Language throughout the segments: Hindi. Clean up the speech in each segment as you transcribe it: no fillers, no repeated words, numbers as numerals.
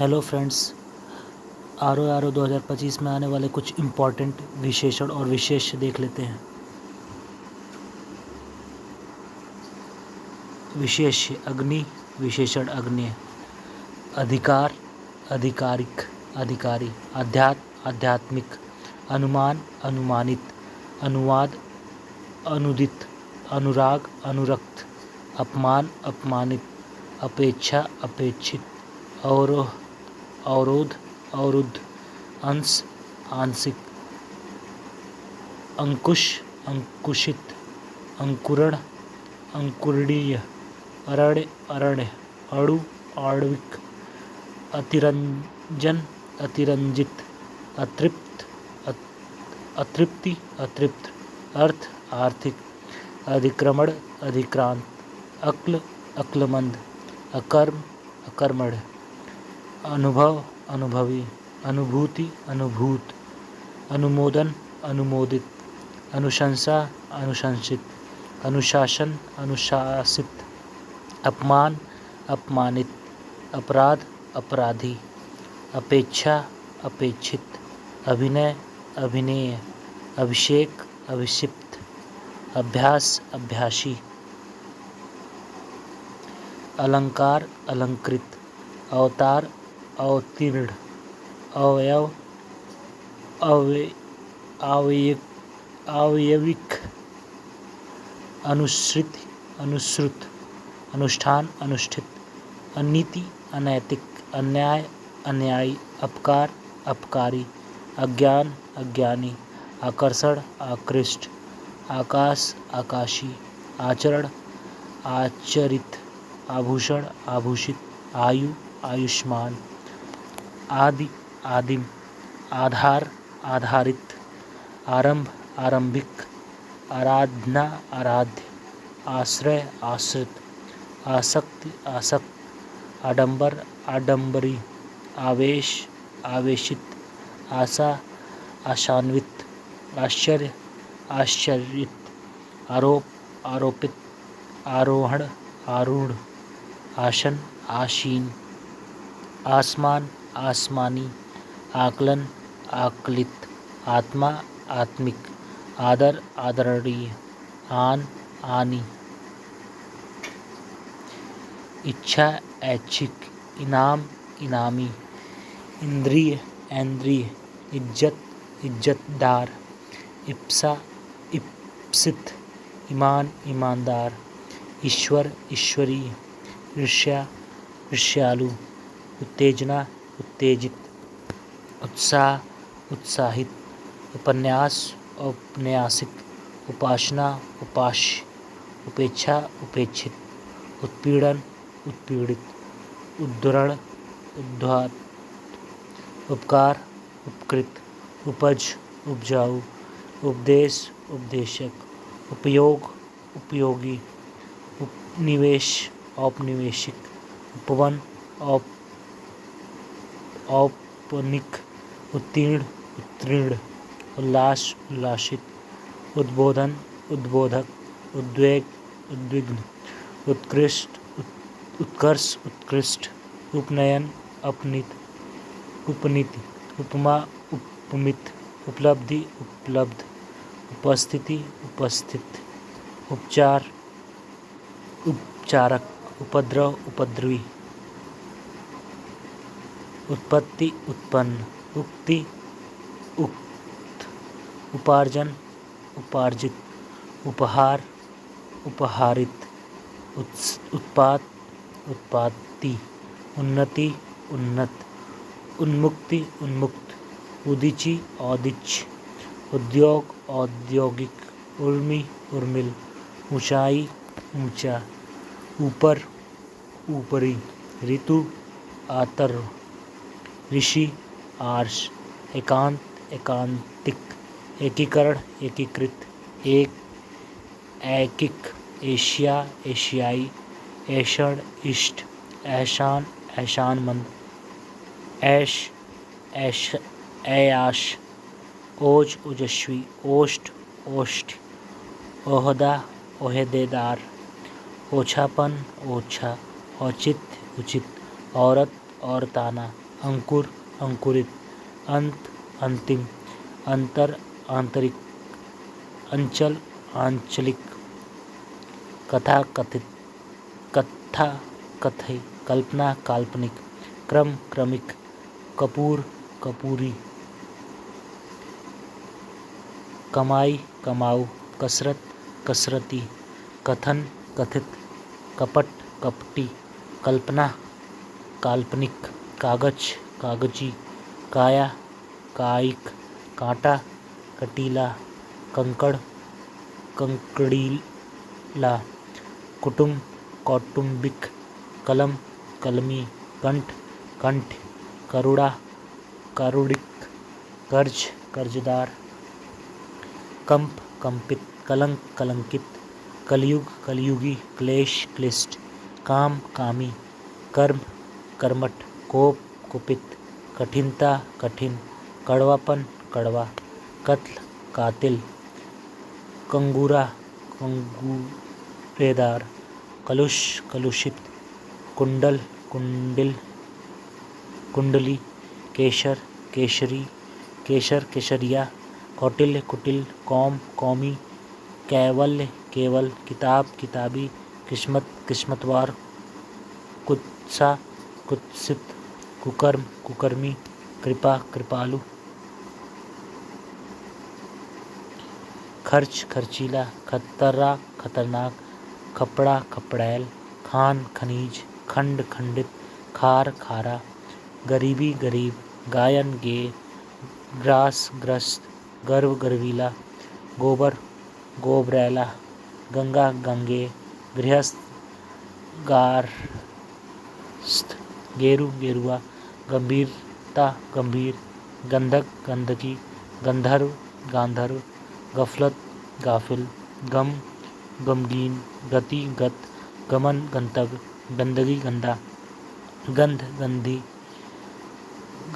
हेलो फ्रेंड्स, आर ओ 2025 में आने वाले कुछ इम्पॉर्टेंट विशेषण और विशेष देख लेते हैं। विशेष्य अग्नि, विशेषण अग्नि। अधिकार, अधिकारिक, अधिकारी। अध्यात्म, आध्यात्मिक। अनुमान, अनुमानित। अनुवाद, अनुदित। अनुराग, अनुरक्त। अपमान, अपमानित। अपेक्षा, अपेक्षित। अवरोह, अवरोध, अवरुद्ध। अंश, आंशिक। अंकुश, अंकुशित। अंकुरण, अंकुरणीय। अरण्य, अरण्य। अणु, आणविक। अतिरंजन, अतिरंजित। अतृप्त, अतृप्ति, अतृप्त। अर्थ, आर्थिक। अधिक्रमण, अधिक्रांत। अक्ल, अक्लमंद। अकर्म, अकर्मण्य। अनुभव, अनुभवी। अनुभूति, अनुभूत। अनुमोदन, अनुमोदित। अनुशंसा, अनुशंसित। अनुशासन, अनुशासित। अपमान, अपमानित। अपराध, अपराधी। अपेक्षा, अपेक्षित। अभिनय, अभिनेय। अभिषेक, अभिषिक्त। अभ्यास, अभ्यासी। अलंकार, अलंकृत। अवतार, अवतीर्ण। अवयव, आवयविक। अनुश्रित, अनुश्रुत। अनुष्ठान, अनुष्ठित। अनीति, अनैतिक। अन्याय, अन्यायी। अपकार, अपकारी। अज्ञान, अज्ञानी। आकर्षण, आकृष्ट। आकाश, आकाशी। आचरण, आचरित। आभूषण, आभूषित। आयु, आयुष्मान। आदि, आदिम। आधार, आधारित। आरंभ, आरंभिक। आराधना, आराध्य। आश्रय, आश्रित। आसक्ति, आसक्त। आडंबर, आडंबरी। आवेश, आवेशित। आशा, आशान्वित। आश्चर्य, आश्चर्यित। आरोप, आरोपित। आरोहण, आरूढ़। आसन, आसीन। आसमान, आसमानी। आकलन, आकलित। आत्मा, आत्मिक। आदर, आदरणीय। आन, आनी। इच्छा, ऐच्छिक। इनाम, इनामी। इंद्रिय, ऐन्द्रिय। इज्जत, इज्जतदार। इप्सा, इप्सित। ईमान, ईमानदार। ईश्वर, ईश्वरीय। ईर्ष्या, ईर्ष्यालु। उत्तेजना, उत्तेजित। उत्साह, उत्साहित। उपन्यास, औपन्यासिक। उपासना, उपास्य। उपेक्षा, उपेक्षित। उत्पीड़न, उत्पीड़ित। उद्धरण, उद्धात। उपकार, उपकृत। उपज, उपजाऊ। उपदेश, उपदेशक। उपयोग, उपयोगी। उपनिवेश, औपनिवेशिक। उपवन, औपनिक। उत्तीर्ण, उत्तीर्ण। उल्लास, उल्लासित। उद्बोधन, उद्बोधक। उद्वेग, उद्विग्न। उत्कृष्ट, उत्कर्ष, उत्कृष्ट। उपनयन, अपनीत, उपनीति। उपमा, उपमित। उपलब्धि, उपलब्ध। उपस्थिति, उपस्थित। उपचार, उपचारक। उपद्रव, उपद्रवी। उत्पत्ति, उत्पन्न। उक्ति, उक्त। उपार्जन, उपार्जित। उपहार, उपहारित। उत्पात, उत्पत्ति। उन्नति, उन्नत। उन्मुक्ति, उन्मुक्त। उदीची, औदिच्य। उद्योग, औद्योगिक। उर्मी, उर्मिल। ऊंचाई, ऊंचा। ऊपर, ऊपरी। ऋतु, आर्द्र। ऋषि, आर्ष। एकांत, एकांतिक। एकीकरण, एकीकृत। एक, ऐकिक। एशिया, एशियाई। ऐषण, इष्ट। ऐशान, ऐशानमंद। ऐश, ऐयाश। ओज, ओजस्वी। ओष्ठ, ओष्ठ। ओहदा, ओहदेदार। ओछापन, ओछा। औचित्य, उचित। औरत, औरताना। अंकुर अंकुरित, अंत अंतिम, अंतर आंतरिक, अंचल आंचलिक, कथा कथित, कथा कथई, कल्पना काल्पनिक, क्रम क्रमिक, कपूर कपूरी, कमाई कमाऊ, कसरत कसरती, कथन कथित, कपट कपटी, कल्पना काल्पनिक, कागज कागजी, काया कायिक, कांटा कटीला, कंकड़ कंकड़ीला, कुटुंब कौटुंबिक, कलम कलमी, कंठ कंठ, करुड़ा कारुणिक, कर्ज कर्जदार, कंप कंपित, कलंक कलंकित, कलयुग कलयुगी, क्लेश क्लिष्ट, काम कामी, कर्म कर्मठ, कोप कुपित, कठिनता कठिन, कड़वापन कड़वा, कत्ल कातिल, कंगूरा कंगूरेदार, कलुष कलुषित, कुंडल कुंडिल, कुंडली, केशर केशरी, केशर केशरिया, कौटिल्य कुटिल, कौम कौमी, कैवल्य केवल, किताब किताबी, किस्मत किस्मतवार, कुत्सा कुत्सित, कुकर्म कुकर्मी, कृपा कृपालु, खर्च खर्चीला, खतरा खतरनाक, खपड़ा खपड़ैल, खान खनीज, खंड खंडित, खार खारा, गरीबी गरीब, गायन गे, ग्रास ग्रस्त, गर्व गर्वीला, गोबर गोबरैला, गंगा गंगे, गृहस्थ गारस्थ, गेरू गेरुआ, गंभीरता गंभीर, गंधक गंधकी, गंधर्व गांधर्व, गफलत गाफिल, गम गमगीन, गति गत, गमन गंतव्य, गंदगी गंदा, गंध गंधी,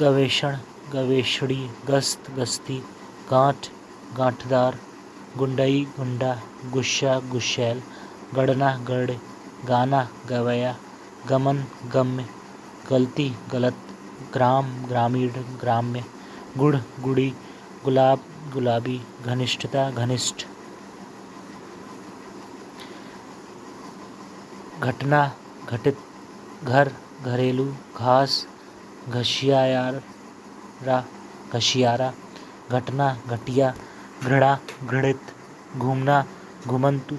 गवेषण गवेषणी, गस्त गस्ती, गांठ गांठदार, गुंडई गुंडा, गुस्सा गुस्सैल, गड़ना गड़, गाना गवैया, गमन गम्य, गलती गलत, ग्राम ग्रामीण ग्राम्य, गुड़ गुड़ी, गुलाब गुलाबी, घनिष्ठता घनिष्ठ, घटना घटित, घर घरेलू, घास घसियारा घसियारा, घटना घटिया, घृणा घृणित, घूमना घुमंतु,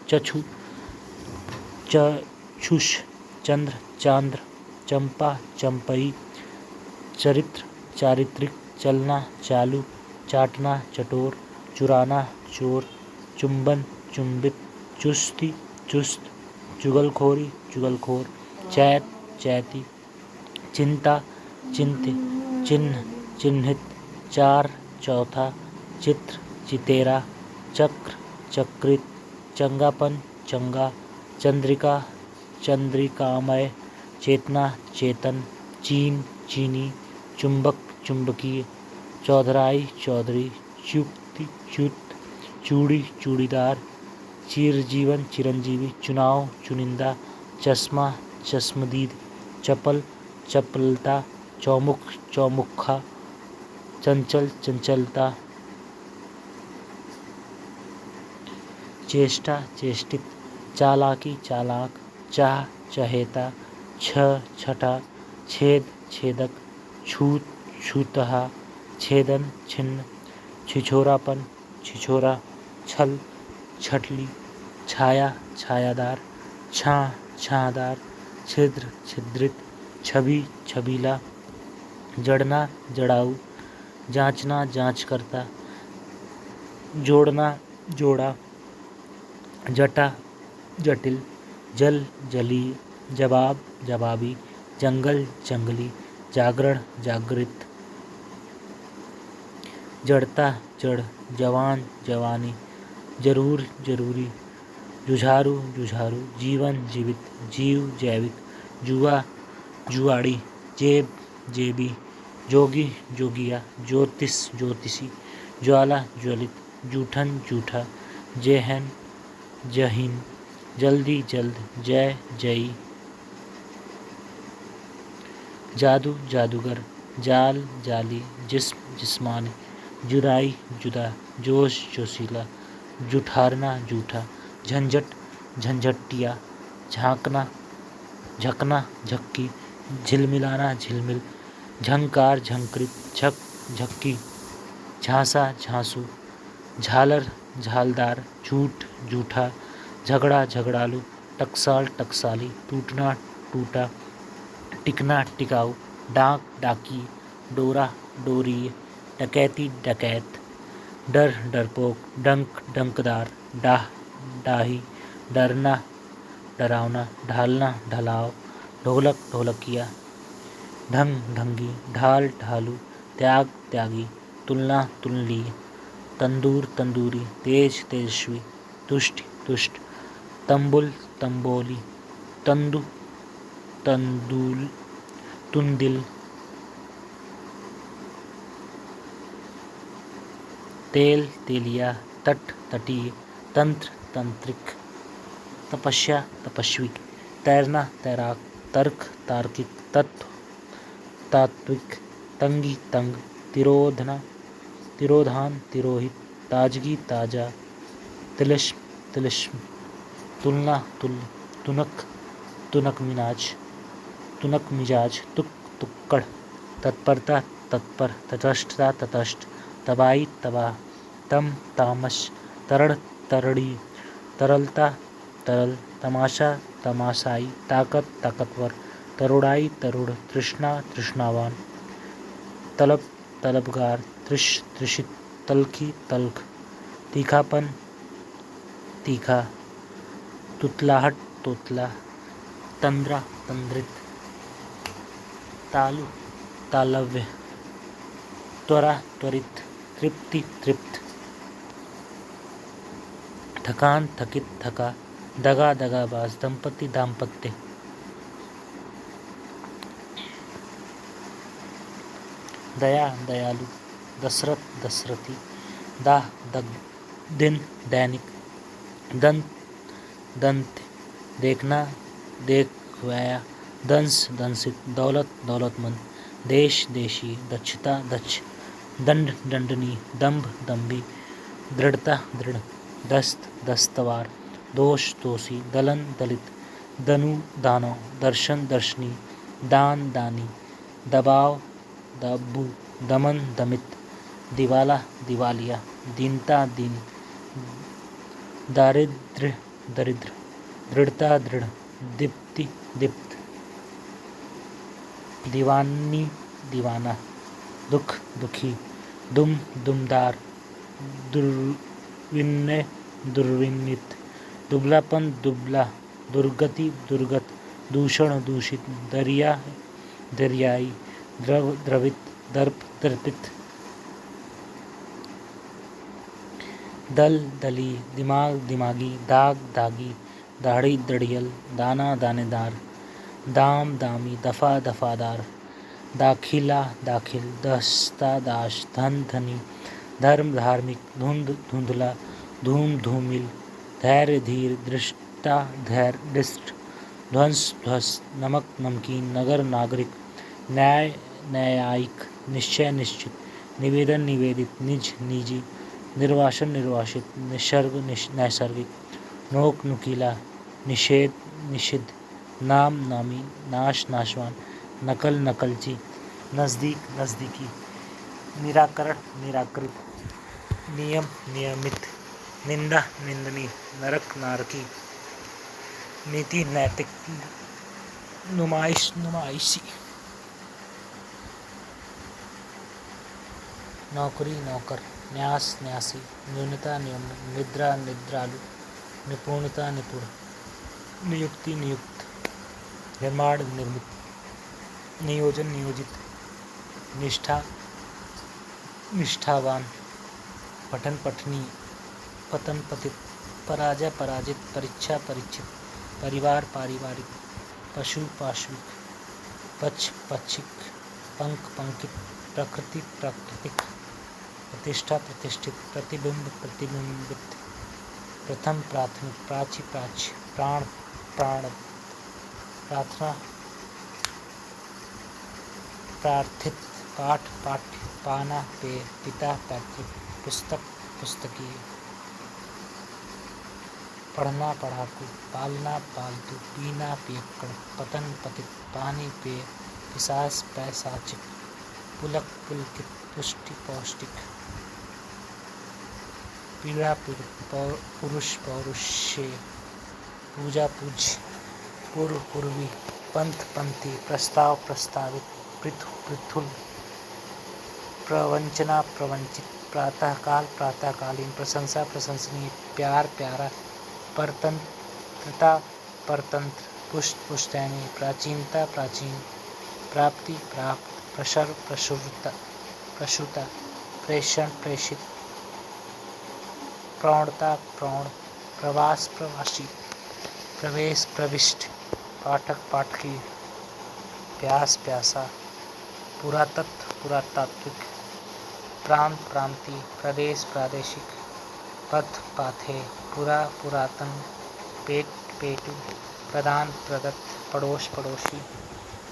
चक्षु चक्षुष, चंद्र चांद्र, चंपा चंपई, चरित्र चारित्रिक, चलना चालू, चाटना चटोर, चुराना चोर, चुंबन चुंबित, चुस्ती चुस्त, चुगलखोरी चुगलखोर, चैत चैती, चिंता चिंत्य, चिन्ह चिन्हित, चार चौथा, चित्र चितेरा, चक्र चक्रित, चंगापन चंगा, चंद्रिका चंद्रिकामय, चेतना चेतन, चीन चीनी, चुंबक चुंबकीय, चौधराई चौधरी, च्युति च्युत, चूड़ी चूड़ीदार, चिरजीवन चिरंजीवी, चुनाव चुनिंदा, चश्मा चश्मदीद, चपल चपलता, चौमुख चौमुखा, चंचल चंचलता, चेष्टा चेष्टित, चालाकी चालाक, चाह चहेता, छठा, छेद छेदक, छूत छूतहा, छेदन छिन्न, छिछोरापन छिछोरा, छल छठली, छाया छायादार, छां छांदार, छिद्र छिद्रित, छवि छबीला, जड़ना जड़ाऊ, जांचना जांचकर्ता, जोड़ना जोड़ा, जटा जटिल, जल जली, जवाब जवाबी, जंगल जंगली, जागरण जागृत, जड़ता जड़, जवान जवानी, जरूर जरूरी, जुझारू जुझारू, जीवन जीवित, जीव जैविक, जुआ जुआड़ी, जेब जेबी, जोगी जोगिया, ज्योतिष ज्योतिषी, ज्वाला ज्वलित, जूठन जूठा, जेहन जहीन, जल्दी जल्द, जय जयी, जादू जादूगर, जाल जाली, जिस्म जिस्मानी, जुदाई जुदा, जोश जोशीला, जुठारना जूठा, झंझट झंझटिया, झांकना झकना झक्की, झिलमिलाना झिलमिल, झंकार झंकृत, झक झक्की, झांसा झांसू, झालर झालदार, झूठ झूठा, झगड़ा झगड़ालू, टकसाल टकसाली, टूटना टूटा, टिकना टिकाऊ, डाक डाकी, डोरा डोरी, डकैती डकैत, डर डरपोक, डंक डंकदार, डाह डाही, डरना डरावना, ढालना ढलाव, ढोलक ढोलकिया, ढंग ढंगी, ढाल ढालू, त्याग त्यागी, तुलना तुलनीय, तंदूर तंदूरी, तेज तेजस्वी, तुष्ट तुष्ट, तंबुल तंबोली, तंदु तंदूल, तुंदिल, तेल तेलिया, तट तटीय, तंत्र तंत्रिक, तपस्या तपस्वी, तैरना तैराक, तर्क तार्किक, तत्व तात्विक, तंगी तंग, तिरोधना तिरोधान तिरोहित, ताजगी ताजा, तिलिस्म तिलिस्म, तुलना तुल्य, तुनक तुनक मिजाज, तुक तुक्कड़, तत्परता तत्पर, तटस्थता तटस्थ, तबाही तबाह, तम तामस, तरड़ तरड़ी, तरलता तरल, तमाशा तमाशाई, ताकत ताकतवर, तरुड़ाई तरुड़, तृष्णा तृष्णावान, तलब तलबगार, त्रिषित, तलखी तल्ख, तीखापन तीखा, तुतलाहट तोतला, तंद्रा तंद्रित, तालु तालव्य, त्वरा त्वरित, तृप्ति तृप्त, थकान थकित थका, दगा दगाबाज, दंपति दाम्पत्य, दया दयालु, दशरथ दशरथी, दाह दिन दैनिक, दंत दंत, देखना देखवाया, दंस दंसित, दौलत दौलतमंद, देश देशी, दक्षता दक्ष, दंड दंडनी, दंभ दंभी, दृढ़ता दृढ़, दस्त दस्तवार, दोष दोषी, दलन दलित, दनु दानव, दर्शन दर्शनी, दान दानी, दबाव दब्बू, दमन दमित, दिवाला दिवालिया, दीनता दीन, दारिद्र्य दरिद्र, दृढ़ता दृढ़, दीप्ति दीप्त, दीवानी दीवाना, दुख दुखी, दुम दुमदार, दुर्विनय दुर्विनीत, दुबलापन दुबला, दुर्गति दुर्गत, दूषण दूषित, दरिया दरियाई, द्रव द्रवित, दर्प दर्पित, दल दली, दिमाग दिमागी, दाग दागी, दाढ़ी दड़ियल, दाना दानेदार, दाम दामी, दफा दफादार, दाखिला दाखिल, दस्ता दाश, धन धनी, धर्म धार्मिक, धुंध धुंधला, धूम धूमिल, धैर्य धीर, दृष्टा धैर्य दृष्ट, ध्वंस ध्वस, नमक नमकीन, नगर नागरिक, न्याय न्यायिक, निश्चय निश्चित, निवेदन निवेदित, निज निजी, निर्वासन निर्वासित, निसर्ग नैसर्गिक, नोक नुकीला, निषेध निषिद्ध, नाम नामी, नाश नाशवान, नकल नकलची, नज़दीक नज़दीकी, निराकरण निराकृत, नियम नियमित, निंदा निंदनी, नरक नारकी, नीति नैतिक, नुमाइश नुमाइशी, नौकरी नौकर, न्यास न्यासी, न्यूनता न्यून, निद्रा निद्रालु, निपुणता निपुण, नियुक्ति नियुक्त, निर्माण निर्मित, नियोजन नियोजित, निष्ठा निष्ठावान, पठन पठनीय, पतन पतित, पराजय पराजित, परीक्षा परीक्षित, परिवार पारिवारिक, पशु पाशविक, पक्ष पक्षिक, पंख पंकित, प्रकृति प्राकृतिक, प्रतिष्ठा प्रतिष्ठित, प्रतिबिंब प्रतिबिंबित, प्रथम प्राथमिक, प्राची प्राच्य, प्राण प्राण, प्रार्थना प्रार्थित, पाठ पाठ्य, पाना पेय, पिता पैतृक, पुस्तक पुस्तकीय, पढ़ना पढ़ाकू, पालना पालतू, पीना पियक्कड़, पतन पतित, पानी पेय, पिशाच पैशाचिक, पुलक पुलकित, पुष्टि पौष्टिक, पीड़ा पीड़ित, पुरुष पौरुषेय, पूजा पूज्य, पूर्व पूर्वी, पंथ पंथी, प्रस्ताव प्रस्तावित, पृथु पृथुल, प्रवंचना प्रवंचित, प्रातःकाल प्रातःकालीन, प्रशंसा प्रशंसनीय, प्यार प्यारा, परतंत्रता परतंत्र, पुष्ट पुश्तैनी, प्राचीनता प्राचीन, प्राप्ति प्राप्त, प्रसर प्रसुरता प्रसूता, प्रेषण प्रेषित, प्रौढ़ता प्रौढ़, प्रवास प्रवासी, प्रवेश प्रविष्ट, पाठक पाठकी, प्यास प्यासा, पुरातत्व पुरातात्विक, प्रांत प्रांतीय, प्रदेश प्रादेशिक, पथ पाथे, पुरा पुरातन, पेट पेटू, प्रदान प्रदत्त, पड़ोस पड़ोसी,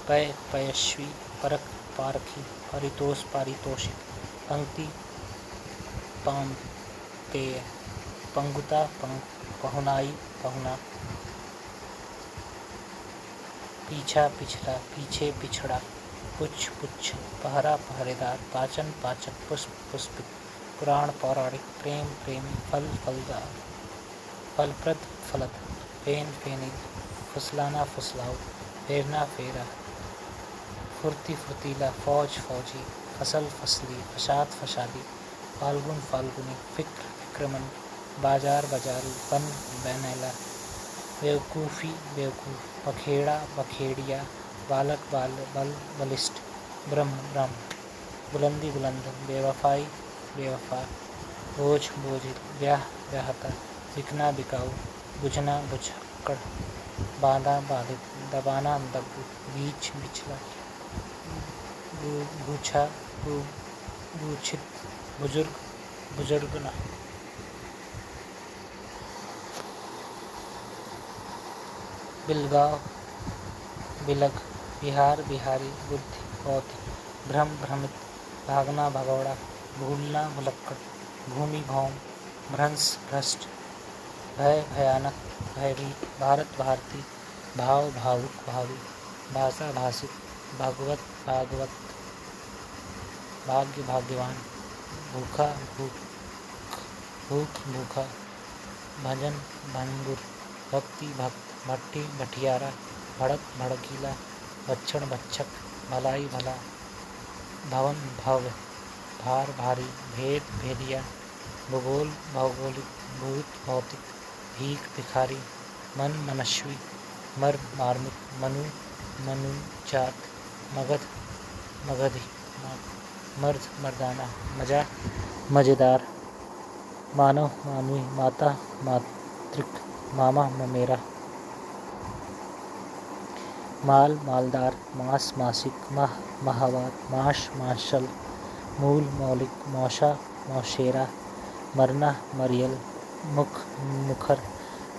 पय पयस्वी, परख पारखी, परितोष पारितोषिक, पंक्ति पांतेय, पंगुता पहुनाई पहुना, पीछा पिछला, पीछे पिछड़ा, पुच्छ पुच्छ, पहरा पहरेदार, पाचन पाचक, पुष्प पुष्पित, पुराण पौराणिक, प्रेम प्रेमी, फल फलदार, फलप्रद फलद, फेन फेनी, फुसलाना फुसलाऊ, फेरना फेरा, फुर्ती फुर्तीला, फौज फौजी, फसल फसली, फसाद फसादी, फाल्गुन फाल्गुनी, फिक्र फिक्रमन, बाजार बाजारू, बन बैनैला, बेवकूफ़ी बेवकूफ़, बखेड़ा बखेड़िया, बालक बाल बल बलिष्ठ, ब्रह्म ब्रह्म, बुलंदी बुलंद, बेवफाई बेवफा, बोझ बोझिल, ब्याह ब्याहता, बिकना बिकाऊ, बुझना बुझक्कड़, बांधा बाधित, दबाना दब्बू, बीच बिचला, बूछा बूछित, बुजुर्ग बुजुर्गना, बिलगाव बिलग, बिहार बिहारी, बुद्धि बौद्धि, भ्रम भ्रमित, भागना भगौड़ा, भूलना भुलक्कड़, भूमि भौम, भ्रंश भ्रष्ट, भय भयानक, भयभीत, भारत भारती, भाव भावुक भावी, भाषा भाषित, भागवत भागवत, भाग्य भाग्यवान, भूखा भूख भूख भूखा, भजन भंगुर, भक्ति भक्त, भट्टी भटियारा, भड़क भड़कीला, भक्षण भक्षक, भलाई भला, भवन भव्य, भार भारी, भेद भेदिया, भूगोल भौगोलिक, भूत भौतिक, भीख भिखारी, मन मनस्वी, मर्द मार्मिक, मनु मनुजात, मगध मगधी, मर्द मर्दाना, मजा मजेदार, मानव मानवी, माता मातृक, मामा ममेरा, माल मालदार, मास मासिक, माह माहवार, माश माशल, मूल मौलिक, मौशा मौशेरा, मरना मरियल, मुख मुखर,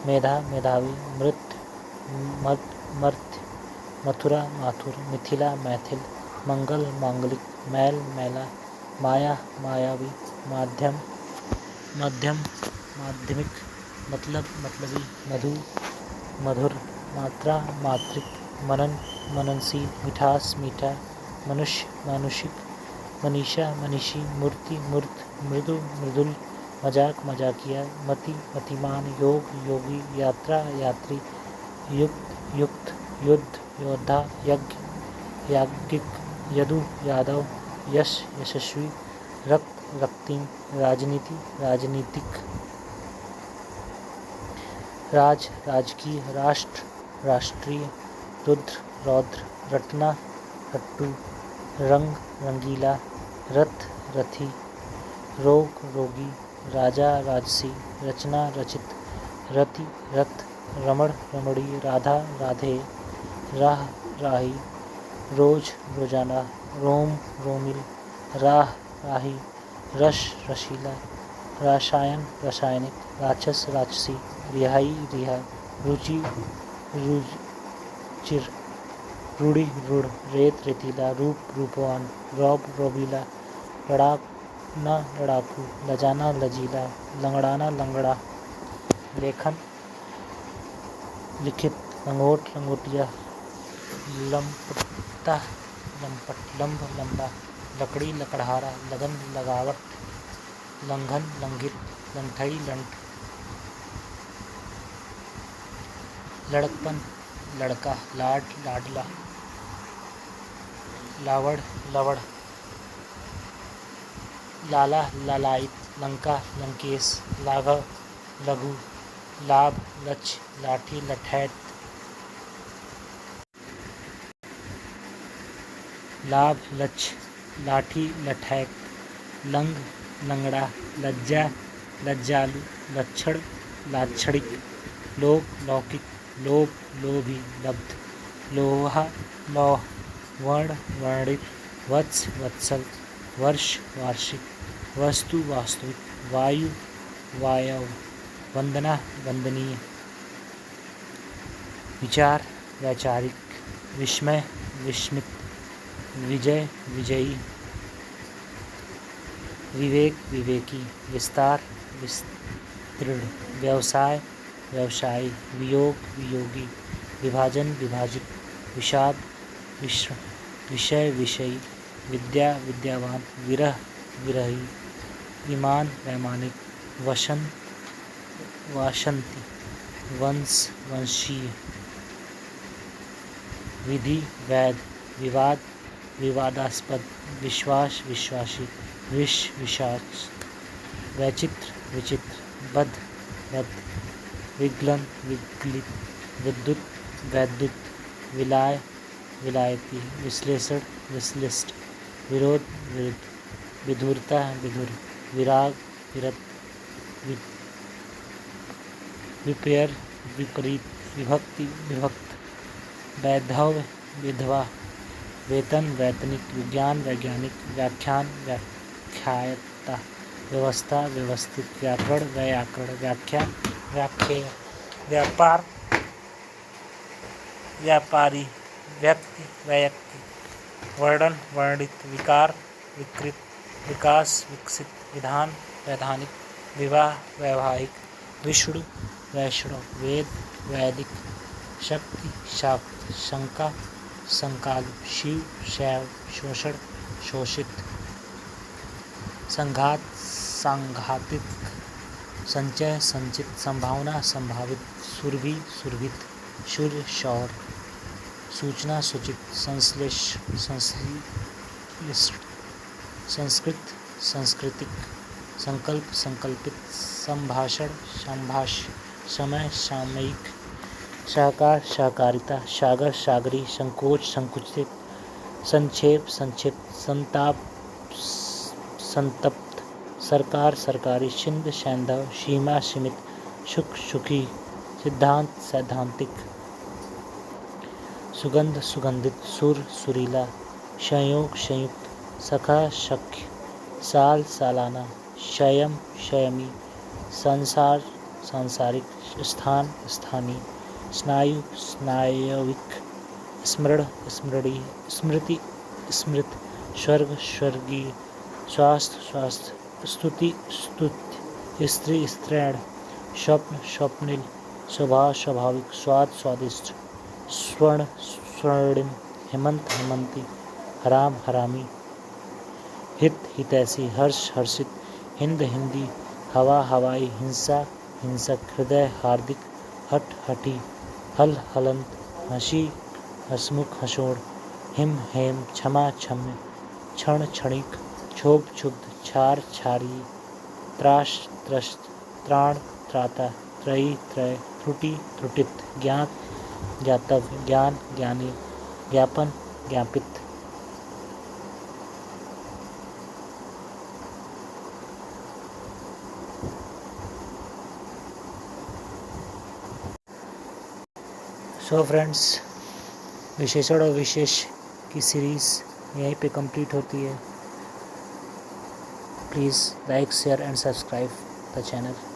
मेधा मेधावी, मृत मर्त्य, मथुरा माथुर, मिथिला मैथिल, मंगल मांगलिक, मैल मैला, माया मायावी, माध्यम मध्यम माध्यमिक, मतलब मतलबी, मधु मधुर, मात्रा मात्रिक, मनन मननशील, मिठास मीठा, मनुष्य मानुषिक, मनीषा मनीषी, मूर्ति मूर्त, मृदु मृदुल, मजाक मजाकिया, मति मतिमान, योग योगी, यात्रा यात्री, युक्त युक्त, युद्ध योद्धा, यज्ञ याज्ञिक, यदु यादव, यश यशस्वी, रक्त रक्तीम, राजनीति राजनीतिक, राज राजकीय, राष्ट्र राष्ट्रीय, रुद्र रौद्र, रटना रट्टू, रंग रंगीला, रथ रथी, रोग रोगी, राजा राजसी, रचना रचित, रति रथ, रमण रमणी, राधा राधे, राह राही, रोज रोजाना, रोम रोमिल, राह राही, रस रशीला, रसायन रासायनिक, राक्षस राक्षसी, रिहाई रिहा, रुचि रुचिर, रूढ़ी रूढ़, रेत रेतीला, रूप रूपवान, रौब रौबीला, लड़ाक न लड़ाकू, लजाना लजीला, लंगड़ाना लंगड़ा, लेखन लिखित, लंगोट लंगोटिया, लंपटता लंपट, लंब लंबा, लकड़ी लकड़हारा, लगन लगावट, लंघन लंघित, लंठई लंठ, लड़कपन लड़का, लाड लाडला, लावड़ लवड़, लाला लालायित, लंका लंकेश, लाघव लघु, लाभ लक्ष्य, लाठी लठैत, लाभ लक्ष्य, लाठी लठैत, लंग लंगड़ा, लज्जा लज्जालु, लक्षण लाक्षणिक, लोक लौकिक, लोभ लोभी, लब्ध, लोहा लौह, वर्ण वर्णित, वत्स वत्सल, वर्ष वार्षिक, वस्तु वास्तविक, वायु वायव, वंदना वंदनीय, विचार वैचारिक, विस्मय विस्मित, विजय विजयी, विवेक विवेकी, विस्तार विस्तृण, व्यवसाय व्यवसायी, वियोग वियोगी, विभाजन विभाजित, विषाद विषय विषयी, विद्या विद्यावान, विरह विरही, विमान वैमानिक, वशन वासंती, वंश वंशीय, विधि वैध, विवाद विवादास्पद, विश्वास विश्वासी, विष विषाच, वैचित्र विचित्र, बद्ध बद्ध, विगलन विगलित, विद्युत वैद्युत, विलाय विलायती, विश्लेषण विश्लिष्ट, विरोध विरुद्ध, विधुरता विधुर, विराग विरत, विपर्य विपरीत, विभक्ति विभक्त, वैधव्य विधवा, वेतन वैतनिक, विज्ञान वैज्ञानिक, व्याख्यान व्याख्याता, व्यवस्था व्यवस्थित, व्याकरण व्याकरण, व्याख्या व्याख्येय, व्यापार व्यापारी, व्यक्ति वैयक्ति, वर्णन वर्णित, विकार विकृत, विकास विकसित, विधान वैधानिक, विवाह वैवाहिक, विष्णु वैष्णव, वेद वैदिक, शक्ति शाक्त, शंका संकाल, शिव शैव, शोषण शोषित, संघात सांघातिक, संचय संचित, संभावना संभावित, सुरभि सुरभित, सूर्य शौर, सूचना सूचित, संश्लेष संश्लिष्ट, संस्कृत सांस्कृतिक, संकल्प संकल्पित, संभाषण संभाष्य, समय सामयिक, शाकार शाकारिता, सागर सागरी, संकोच संकुचित, संक्षेप संक्षिप्त, संताप संतप्त, सरकार सरकारी, छिंद सैंधव, सीमा सीमित, सुख सुखी, सिद्धांत सैद्धांतिक, सुगंध सुगंधित, सुर सुरीला, संयोग संयुक्त, सखा सख्य, साल सालाना, शयम शयमी, संसार सांसारिक, स्थान स्थानीय, स्नायु स्नायविक, स्मरण स्मरणीय, स्मृति स्मृत, स्वर्ग स्वर्गीय, स्वास्थ्य स्वास्थ्य, स्तुति स्तुत्य, स्त्री स्त्रैण, स्वप्न स्वप्निल, स्वभाव स्वाभाविक, स्वाद स्वादिष्ट, स्वर्ण स्वर्णिम, हेमंत हेमंती, हराम हरामी, हित हितैषी, हर्ष हर्षित, हिंद हिंदी, हवा हवाई, हिंसा हिंसक, हृदय हार्दिक, हठ हठी, हल हलंत, हंसी हसमुख हसोड़, हिम हेम, क्षमा क्षम्य, क्षण क्षणिक, क्षोभ क्षुब्ध, क्षार क्षारीय, त्रास त्रस्त, त्राण त्राता, त्रयी त्रय, त्रुटि त्रुटित, ज्ञात ज्ञातव्य, ज्ञान ज्ञानी, ज्ञापन ज्ञापित। सो फ्रेंड्स, विशेषण और विशेष की सीरीज़ यहीं पे कंप्लीट होती है। Please like share and subscribe the channel.